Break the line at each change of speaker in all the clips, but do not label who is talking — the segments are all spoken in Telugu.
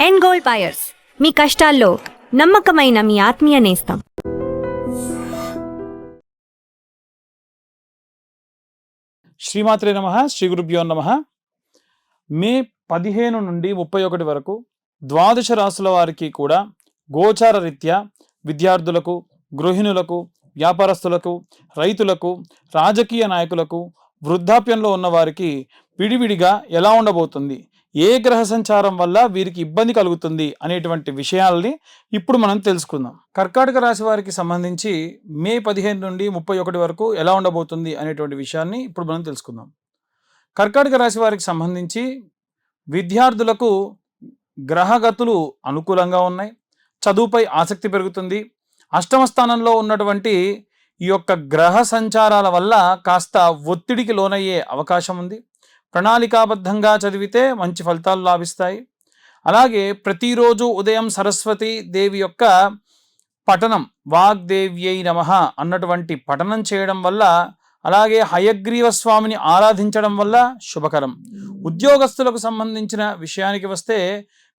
అండ్ గోల్డ్ బయర్స్, మీ కష్టాల్లో నమ్మకమైన మీ ఆత్మీయ నేస్తం.
శ్రీమాత్రే నమః. శ్రీ గురుభ్యో నమః. మే 15 నుండి 31 వరకు ద్వాదశ రాశుల వారికి కూడా గోచార రీత్యా విద్యార్థులకు, గృహిణులకు, వ్యాపారస్తులకు, రైతులకు, రాజకీయ నాయకులకు, వృద్ధాప్యంలో ఉన్న వారికి విడివిడిగా ఎలా ఉండబోతుంది, ఏ గ్రహ సంచారం వల్ల వీరికి ఇబ్బంది కలుగుతుంది అనేటువంటి విషయాల్ని ఇప్పుడు మనం తెలుసుకుందాం. కర్కాటక రాశి వారికి సంబంధించి మే 15 నుండి 31 వరకు ఎలా ఉండబోతుంది అనేటువంటి విషయాన్ని ఇప్పుడు మనం తెలుసుకుందాం. కర్కాటక రాశి వారికి సంబంధించి విద్యార్థులకు గ్రహగతులు అనుకూలంగా ఉన్నాయి. చదువుపై ఆసక్తి పెరుగుతుంది. అష్టమ స్థానంలో ఉన్నటువంటి ఈ యొక్క గ్రహ సంచారాల వల్ల కాస్త ఒత్తిడికి లోనయ్యే అవకాశం ఉంది. ప్రణాళికాబద్ధంగా చదివితే మంచి ఫలితాలు లాభిస్తాయి. అలాగే ప్రతిరోజు ఉదయం సరస్వతి దేవి యొక్క పఠనం, వాగ్దేవ్యై నమః అన్నటువంటి పఠనం చేయడం వల్ల, అలాగే హయగ్రీవ స్వామిని ఆరాధించడం వల్ల శుభకరం. ఉద్యోగస్తులకు సంబంధించిన విషయానికి వస్తే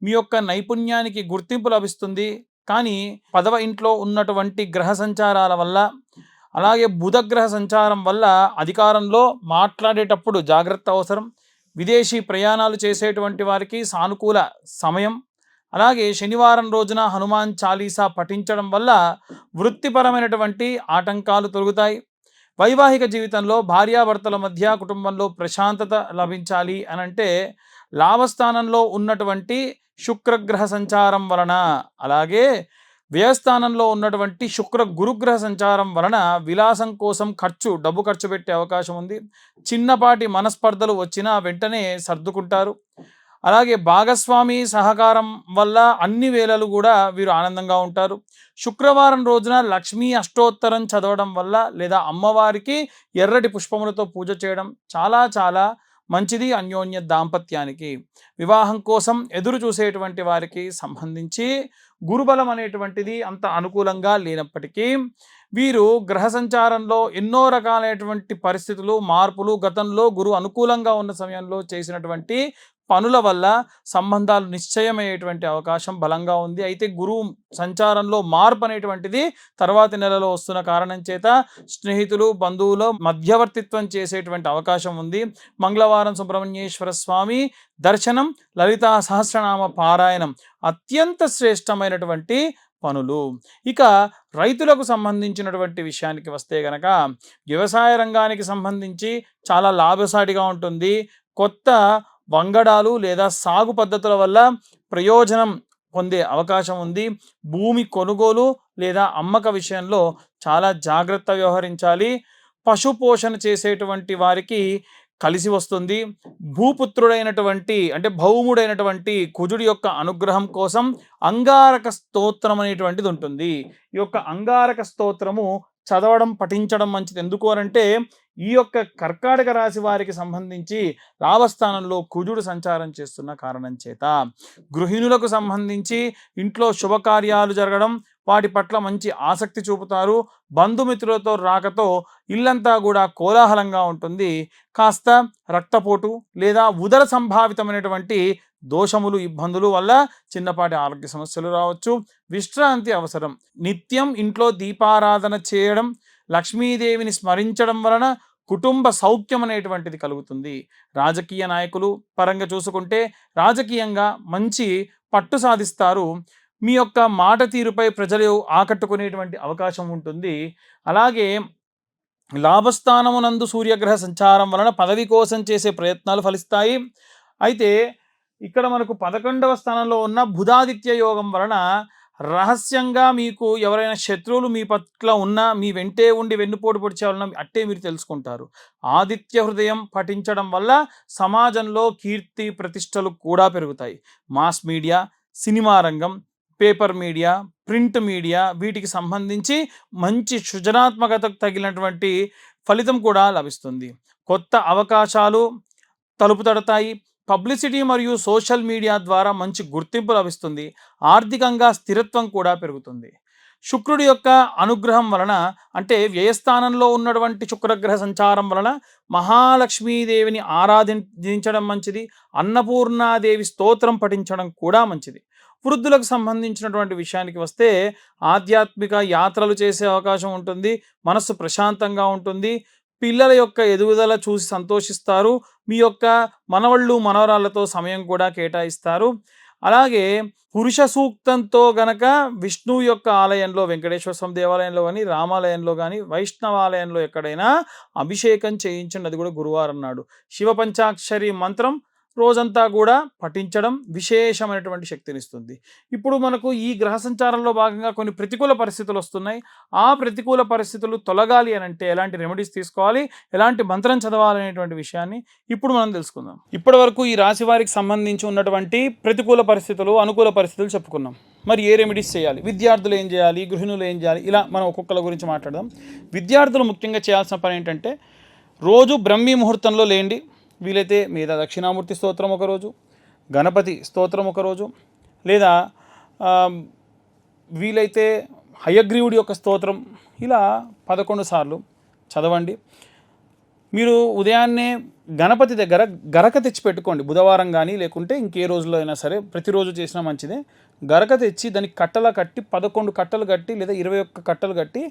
మీ యొక్క నైపుణ్యానికి గుర్తింపు లభిస్తుంది. కానీ 10వ ఇంట్లో ఉన్నటువంటి గ్రహ సంచారాల వల్ల, అలాగే బుధగ్రహ సంచారం వల్ల అధికారంలో మాట్లాడేటప్పుడు జాగ్రత్త అవసరం. విదేశీ ప్రయాణాలు చేసేటువంటి వారికి సానుకూల సమయం. అలాగే శనివారం రోజున హనుమాన్ చాలీసా పఠించడం వల్ల వృత్తిపరమైనటువంటి ఆటంకాలు తొలగుతాయి. వైవాహిక జీవితంలో భార్యాభర్తల మధ్య కుటుంబంలో ప్రశాంతత లభించాలి అనంటే లాభస్థానంలో ఉన్నటువంటి శుక్రగ్రహ సంచారం వలన, అలాగే వ్యయస్థానంలో ఉన్నటువంటి శుక్ర గురుగ్రహ సంచారం వలన విలాసం కోసం డబ్బు ఖర్చు పెట్టే అవకాశం ఉంది. చిన్నపాటి మనస్పర్ధలు వచ్చినా వెంటనే సర్దుకుంటారు. అలాగే భాగస్వామి సహకారం వల్ల అన్ని వేళలు కూడా వీరు ఆనందంగా ఉంటారు. శుక్రవారం రోజున లక్ష్మీ అష్టోత్తరం చదవడం వల్ల, లేదా అమ్మవారికి ఎర్రటి పుష్పములతో పూజ చేయడం చాలా మంచిది అన్యోన్య దాంపత్యానికి. వివాహం కోసం ఎదురు చూసేటువంటి వారికి సంబంధించి గురుబలం అనేటువంటిది అంత అనుకూలంగా లేనప్పటికీ వీరు గ్రహ సంచారంలో ఎన్నో రకాలైనటువంటి పరిస్థితులు, మార్పులు, గతంలో గురు అనుకూలంగా ఉన్న సమయంలో చేసినటువంటి పనుల వల్ల సంబంధాలు నిశ్చయమయ్యేటువంటి అవకాశం బలంగా ఉంది. అయితే గురువు సంచారంలో మార్పు అనేటువంటిది తర్వాతి నెలలో వస్తున్న కారణం చేత స్నేహితులు, బంధువులు మధ్యవర్తిత్వం చేసేటువంటి అవకాశం ఉంది. మంగళవారం సుబ్రహ్మణ్యేశ్వర స్వామి దర్శనం, లలితా సహస్రనామ పారాయణం అత్యంత శ్రేష్టమైనటువంటి పనులు. ఇక రైతులకు సంబంధించినటువంటి విషయానికి వస్తే గనక వ్యవసాయ రంగానికి సంబంధించి చాలా లాభసాటిగా ఉంటుంది. కొత్త వంగడాలు లేదా సాగు పద్ధతుల వల్ల ప్రయోజనం పొందే అవకాశం ఉంది. భూమి కొనుగోలు లేదా అమ్మక విషయంలో చాలా జాగ్రత్త వ్యవహరించాలి. పశు పోషణ చేసేటువంటి వారికి కలిసి వస్తుంది. భూపుత్రుడైనటువంటి అంటే భౌముడైనటువంటి కుజుడి యొక్క అనుగ్రహం కోసం అంగారక స్తోత్రం అనేటువంటిది ఉంటుంది. ఈ యొక్క అంగారక స్తోత్రము చదవడం, పఠించడం మంచిది. ఎందుకు అనంటే ఈ యొక్క కర్కాటక రాశి వారికి సంబంధించి లాభస్థానంలో కుజుడు సంచారం చేస్తున్న కారణం చేత గృహిణులకు సంబంధించి ఇంట్లో శుభకార్యాలు జరగడం, వాటి పట్ల మంచి ఆసక్తి చూపుతారు. బంధుమిత్రులతో రాకతో ఇల్లంతా కూడా కోలాహలంగా ఉంటుంది. కాస్త రక్తపోటు లేదా ఉదర సంభావితమైనటువంటి దోషములు, ఇబ్బందులు వల్ల చిన్నపాటి ఆరోగ్య సమస్యలు రావచ్చు. విశ్రాంతి అవసరం. నిత్యం ఇంట్లో దీపారాధన చేయడం, లక్ష్మీదేవిని స్మరించడం వలన కుటుంబ సౌఖ్యం అనేటువంటిది కలుగుతుంది. రాజకీయ నాయకులు పరంగా చూసుకుంటే రాజకీయంగా మంచి పట్టు సాధిస్తారు. మీ యొక్క మాట తీరుపై ప్రజలు ఆకట్టుకునేటువంటి అవకాశం ఉంటుంది. అలాగే లాభస్థానమునందు సూర్యగ్రహ సంచారం వలన పదవి కోసం చేసే ప్రయత్నాలు ఫలిస్తాయి. అయితే ఇక్కడ మనకు 11వ స్థానంలో ఉన్న బుధాదిత్య యోగం వలన రహస్యంగా మీకు ఎవరైనా శత్రువులు మీ పట్ల ఉన్నా, మీ వెంటే ఉండి వెన్నుపోటు పొడిచేవాళ్ళ అట్టే మీరు తెలుసుకుంటారు. ఆదిత్య హృదయం పఠించడం వల్ల సమాజంలో కీర్తి ప్రతిష్టలు కూడా పెరుగుతాయి. మాస్ మీడియా, సినిమా రంగం, పేపర్ మీడియా, ప్రింట్ మీడియా వీటికి సంబంధించి మంచి సృజనాత్మకతకు తగినటువంటి ఫలితం కూడా లభిస్తుంది. కొత్త అవకాశాలు తలుపు తడతాయి. పబ్లిసిటీ మరియు సోషల్ మీడియా ద్వారా మంచి గుర్తింపు లభిస్తుంది. ఆర్థికంగా స్థిరత్వం కూడా పెరుగుతుంది. శుక్రుడి యొక్క అనుగ్రహం వలన, అంటే వ్యయస్థానంలో ఉన్నటువంటి శుక్రగ్రహ సంచారం వలన మహాలక్ష్మీదేవిని ఆరాధించడం మంచిది. అన్నపూర్ణాదేవి స్తోత్రం పఠించడం కూడా మంచిది. వృద్ధులకు సంబంధించినటువంటి విషయానికి వస్తే ఆధ్యాత్మిక యాత్రలు చేసే అవకాశం ఉంటుంది, మనస్సు ప్రశాంతంగా ఉంటుంది, పిల్లల యొక్క ఎదుగుదల చూసి సంతోషిస్తారు, మీ యొక్క మనవళ్ళు మనవరాళ్ళతో సమయం కూడా కేటాయిస్తారు. అలాగే పురుష సూక్తంతో గనక విష్ణువు యొక్క ఆలయంలో, వెంకటేశ్వర స్వామి దేవాలయంలో కానీ, రామాలయంలో కానీ, వైష్ణవాలయంలో ఎక్కడైనా అభిషేకం చేయించండి. అది కూడా గురువారం నాడు. శివ పంచాక్షరి మంత్రం రోజంతా కూడా పఠించడం విశేషమైనటువంటి శక్తినిస్తుంది. ఇప్పుడు మనకు ఈ గ్రహ సంచారంలో భాగంగా కొన్ని ప్రతికూల పరిస్థితులు వస్తున్నాయి. ఆ ప్రతికూల పరిస్థితులు తొలగాలి అని అంటే ఎలాంటి రెమెడీస్ తీసుకోవాలి, ఎలాంటి మంత్రం చదవాలి అనేటువంటి విషయాన్ని ఇప్పుడు మనం తెలుసుకుందాం. ఇప్పటి వరకు ఈ రాశి వారికి సంబంధించి ఉన్నటువంటి ప్రతికూల పరిస్థితులు, అనుకూల పరిస్థితులు చెప్పుకున్నాం. మరి ఏ రెమెడీస్ చేయాలి, విద్యార్థులు ఏం చేయాలి, గృహిణులు ఏం చేయాలి, ఇలా మనం ఒక్కొక్కల గురించి మాట్లాడదాం. విద్యార్థులు ముఖ్యంగా చేయాల్సిన పని ఏంటంటే రోజు బ్రహ్మీ ముహూర్తంలో లేండి. వీలైతే మీద దక్షిణామూర్తి స్తోత్రం ఒకరోజు, గణపతి స్తోత్రం ఒకరోజు, లేదా వీలైతే హయగ్రీవుడి యొక్క స్తోత్రం ఇలా 11 సార్లు చదవండి. మీరు ఉదయాన్నే గణపతి దగ్గర గరక తెచ్చి పెట్టుకోండి. బుధవారం కానీ లేకుంటే ఇంకే రోజులో అయినా సరే, ప్రతిరోజు చేసినా మంచిదే. గరక తెచ్చి దానికి కట్టలా కట్టి 11 కట్టలు కట్టి లేదా 21 కట్టలు కట్టి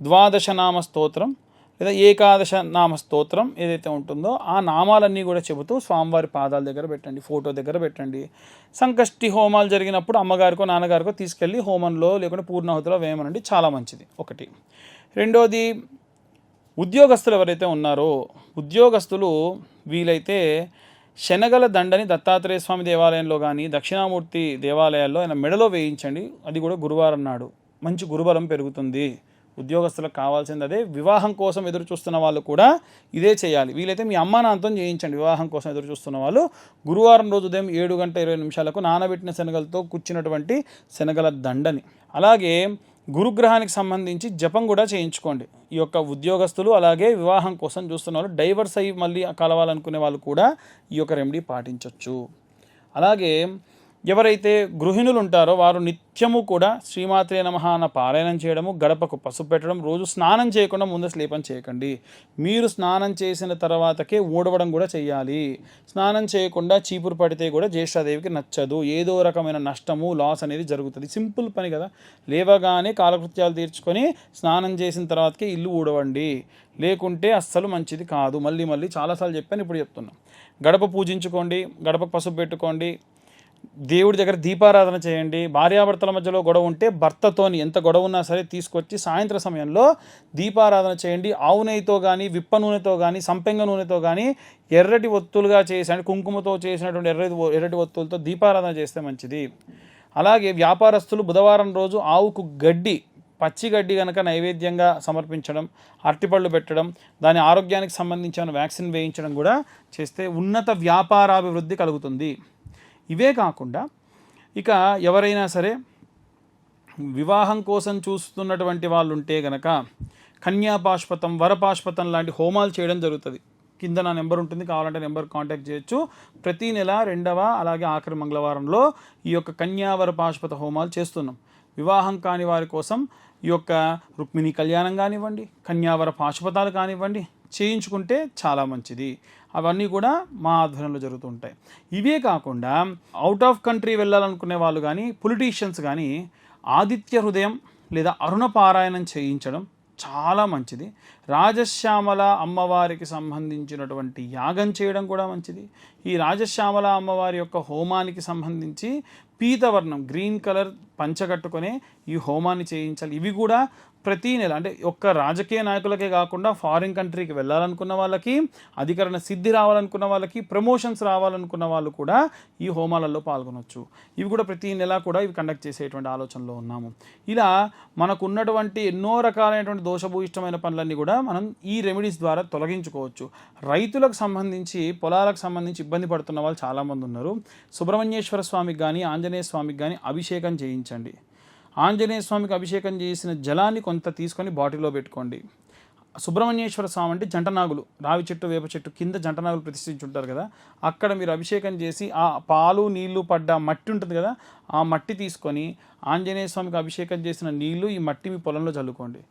ద్వాదశనామ స్తోత్రం లేదా ఏకాదశ నామ స్తోత్రం ఏదైతే ఉంటుందో ఆ నామాలన్నీ కూడా చెబుతూ స్వామివారి పాదాల దగ్గర పెట్టండి, ఫోటో దగ్గర పెట్టండి. సంకష్టి హోమాలు జరిగినప్పుడు అమ్మగారికో నాన్నగారికో తీసుకెళ్ళి హోమంలో లేకుంటే పూర్ణాహుతిలో వేయమనండి, చాలా మంచిది. ఒకటి. రెండోది, ఉద్యోగస్తులు ఎవరైతే ఉన్నారో ఉద్యోగస్తులు వీలైతే శనగల దండని దత్తాత్రేయ స్వామి దేవాలయంలో కానీ దక్షిణామూర్తి దేవాలయాల్లో ఆయన మెడలో వేయించండి. అది కూడా గురువారం నాడు మంచి గురుబలం పెరుగుతుంది. ఉద్యోగస్తులకు కావాల్సింది అదే. వివాహం కోసం ఎదురు చూస్తున్న వాళ్ళు కూడా ఇదే చేయాలి. వీలైతే మీ అమ్మా నాన్నతో చేయించండి. వివాహం కోసం ఎదురు చూస్తున్న వాళ్ళు గురువారం రోజు ఉదయం 7:20 నానబెట్టిన శనగలతో కూర్చున్నటువంటి శనగల దండని. అలాగే గురుగ్రహానికి సంబంధించి జపం కూడా చేయించుకోండి. ఈ యొక్క ఉద్యోగస్తులు అలాగే వివాహం కోసం చూస్తున్న వాళ్ళు, డైవర్స్ అయ్యి మళ్ళీ కలవాలనుకునే వాళ్ళు కూడా ఈ యొక్క రెమెడీ పాటించవచ్చు. అలాగే ఎవరైతే గృహిణులు ఉంటారో వారు నిత్యము కూడా శ్రీమాత్రే నమః అన్న పారాయణం చేయడము, గడపకు పసుపు పెట్టడం, రోజు స్నానం చేయకుండా ముందు స్లేపం చేయకండి. మీరు స్నానం చేసిన తర్వాతకే ఊడవడం కూడా చేయాలి. స్నానం చేయకుండా చీపురు పడితే కూడా జ్యేష్ఠాదేవికి నచ్చదు. ఏదో రకమైన నష్టము, లాస్ అనేది జరుగుతుంది. సింపుల్ పని కదా. లేవగానే కాలకృత్యాలు తీర్చుకొని స్నానం చేసిన తర్వాతకే ఇల్లు ఊడవండి, లేకుంటే అస్సలు మంచిది కాదు. మళ్ళీ చాలాసార్లు చెప్పాను, ఇప్పుడు చెప్తున్నాం. గడప పూజించుకోండి, గడప పసుపు పెట్టుకోండి, దేవుడి దగ్గర దీపారాధన చేయండి. భార్యాభర్తల మధ్యలో గొడవ ఉంటే భర్తతోని ఎంత గొడవ ఉన్నా సరే తీసుకొచ్చి సాయంత్రం సమయంలో దీపారాధన చేయండి. ఆవు నెయ్యితో కానీ, విప్ప నూనెతో కానీ, సంపెంగ నూనెతో కానీ ఎర్రటి ఒత్తులుగా చేసి, కుంకుమతో చేసినటువంటి ఎర్రటి ఒత్తులతో దీపారాధన చేస్తే మంచిది. అలాగే వ్యాపారస్తులు బుధవారం రోజు ఆవుకు గడ్డి, పచ్చి గడ్డి కనుక నైవేద్యంగా సమర్పించడం, అరటిపళ్ళు పెట్టడం, దాని ఆరోగ్యానికి సంబంధించిన వ్యాక్సిన్ వేయించడం కూడా చేస్తే ఉన్నత వ్యాపారాభివృద్ధి కలుగుతుంది. ఇవే కాకుండా ఇక ఎవరైనా సరే వివాహం కోసం చూస్తున్నటువంటి వాళ్ళు ఉంటే గనక కన్యాపాష్పతం, వరపాష్పతం లాంటి హోమాలు చేయడం జరుగుతుంది. కింద నా నెంబర్ ఉంటుంది, కావాలంటే నెంబర్ కాంటాక్ట్ చేయొచ్చు. ప్రతి నెల 2వ అలాగే ఆఖరి మంగళవారంలో ఈ యొక్క కన్యావర పాష్పత హోమాలు చేస్తున్నాం. వివాహం కాని వారి కోసం ఈ యొక్క రుక్మిణి కళ్యాణం కానివ్వండి, కన్యావర పాశుపతాలు కానివ్వండి చేయించుకుంటే చాలా మంచిది. అవన్నీ కూడా మా ఆధ్వర్యంలో జరుగుతూ ఉంటాయి. ఇవే కాకుండా అవుట్ ఆఫ్ కంట్రీ వెళ్ళాలనుకునే వాళ్ళు కానీ, పొలిటీషియన్స్ కానీ ఆదిత్య హృదయం లేదా అరుణ పారాయణం చేయించడం చాలా మంచిది. రాజశ్యామల అమ్మవారికి సంబంధించినటువంటి యాగం చేయడం కూడా మంచిది. ఈ రాజశ్యామల అమ్మవారి యొక్క హోమానికి సంబంధించి పీతవర్ణం, గ్రీన్ కలర్ పంచ కట్టుకొని ఈ హోమాన్ని చేయించాలి. ఇవి కూడా ప్రతీ నెల, అంటే ఒక్క రాజకీయ నాయకులకే కాకుండా ఫారిన్ కంట్రీకి వెళ్ళాలనుకున్న వాళ్ళకి, అధికరణ సిద్ధి రావాలనుకున్న వాళ్ళకి, ప్రమోషన్స్ రావాలనుకున్న వాళ్ళు కూడా ఈ హోమాలలో పాల్గొనవచ్చు. ఇవి కూడా ప్రతీ నెల కూడా ఇవి కండక్ట్ చేసేటువంటి ఆలోచనలో ఉన్నాము. ఇలా మనకు ఉన్నటువంటి ఎన్నో రకాలైనటువంటి దోషభూయిష్టమైన పనులన్నీ కూడా మనం ఈ రెమెడీస్ ద్వారా తొలగించుకోవచ్చు. రైతులకు సంబంధించి, పొలాలకు సంబంధించి ఇబ్బంది పడుతున్న వాళ్ళు చాలామంది ఉన్నారు. సుబ్రహ్మణ్యేశ్వర స్వామికి కానీ, ఆంజనేయ స్వామికి కానీ అభిషేకం చేయించండి. ఆంజనేయ స్వామికి అభిషేకం చేసిన జలాన్ని కొంత తీసుకొని బాటిల్లో పెట్టుకోండి. సుబ్రహ్మణ్యేశ్వర స్వామి అంటే జంటనాగులు, రావి చెట్టు వేప చెట్టు కింద జంటనాగులు ప్రతిష్ఠించుంటారు కదా, అక్కడ మీరు అభిషేకం చేసి ఆ పాలు నీళ్లు పడ్డ మట్టి ఉంటుంది కదా, ఆ మట్టి తీసుకొని ఆంజనేయ స్వామికి అభిషేకం చేసిన నీళ్లు ఈ మట్టి మీ పొలంలో చల్లుకోండి.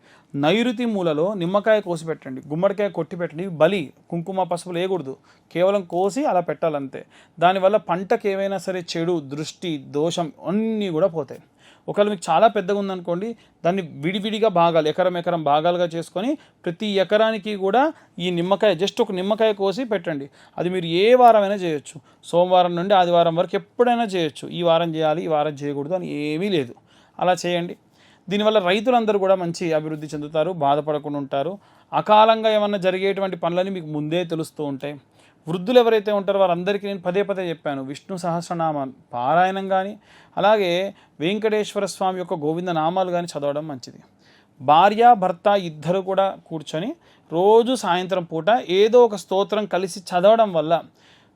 నైరుతి మూలలో నిమ్మకాయ కోసి పెట్టండి, గుమ్మడికాయ కొట్టి పెట్టండి. బలి కుంకుమ పసుపులు వేయకూడదు, కేవలం కోసి అలా పెట్టాలంతే. దానివల్ల పంటకు ఏవైనా సరే చెడు దృష్టి దోషం అన్నీ కూడా పోతాయి. ఒకవేళ మీకు చాలా పెద్దగా ఉందనుకోండి, దాన్ని విడివిడిగా భాగాలు ఎకరం భాగాలుగా చేసుకొని ప్రతి ఎకరానికి కూడా ఈ నిమ్మకాయ జస్ట్ ఒక నిమ్మకాయ కోసి పెట్టండి. అది మీరు ఏ వారమైనా చేయొచ్చు, సోమవారం నుండి ఆదివారం వరకు ఎప్పుడైనా చేయొచ్చు. ఈ వారం చేయాలి ఈ వారం చేయకూడదు అని ఏమీ లేదు, అలా చేయండి. దీనివల్ల రైతులందరూ కూడా మంచి అభివృద్ధి చెందుతారు, బాధపడకుండా ఉంటారు. అకాలంగా ఏమన్నా జరిగేటువంటి పనులని మీకు ముందే తెలుస్తూ ఉంటాయి. వృద్ధులు ఎవరైతే ఉంటారో వారందరికీ నేను పదే చెప్పాను, విష్ణు సహస్రనామ పారాయణం కానీ అలాగే వెంకటేశ్వర స్వామి యొక్క గోవింద నామాలు కానీ చదవడం మంచిది. భార్య భర్త ఇద్దరు కూడా కూర్చొని రోజు సాయంత్రం పూట ఏదో ఒక స్తోత్రం కలిసి చదవడం వల్ల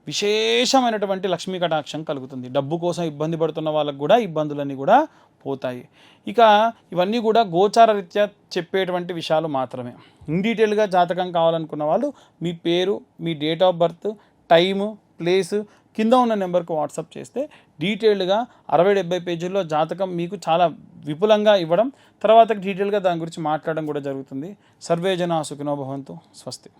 విశేషమైనటువంటి లక్ష్మీ కటాక్షం కలుగుతుంది. డబ్బు కోసం ఇబ్బంది పడుతున్న వాళ్ళకు కూడా ఇబ్బందులన్నీ కూడా పోతాయి. ఇక ఇవన్నీ కూడా గోచార రీత్యా చెప్పేటువంటి విషయాలు మాత్రమే. ఇన్ డీటెయిల్గా జాతకం కావాలనుకున్న వాళ్ళు మీ పేరు, మీ date of birth, time, place కింద ఉన్న నెంబర్కి వాట్సాప్ చేస్తే డీటెయిల్డ్గా 60-70 పేజీల్లో జాతకం మీకు చాలా విపులంగా ఇవ్వడం, తర్వాత డీటెయిల్గా దాని గురించి మాట్లాడడం కూడా జరుగుతుంది. సర్వే జనా సుఖినో భవంతు. స్వస్తి.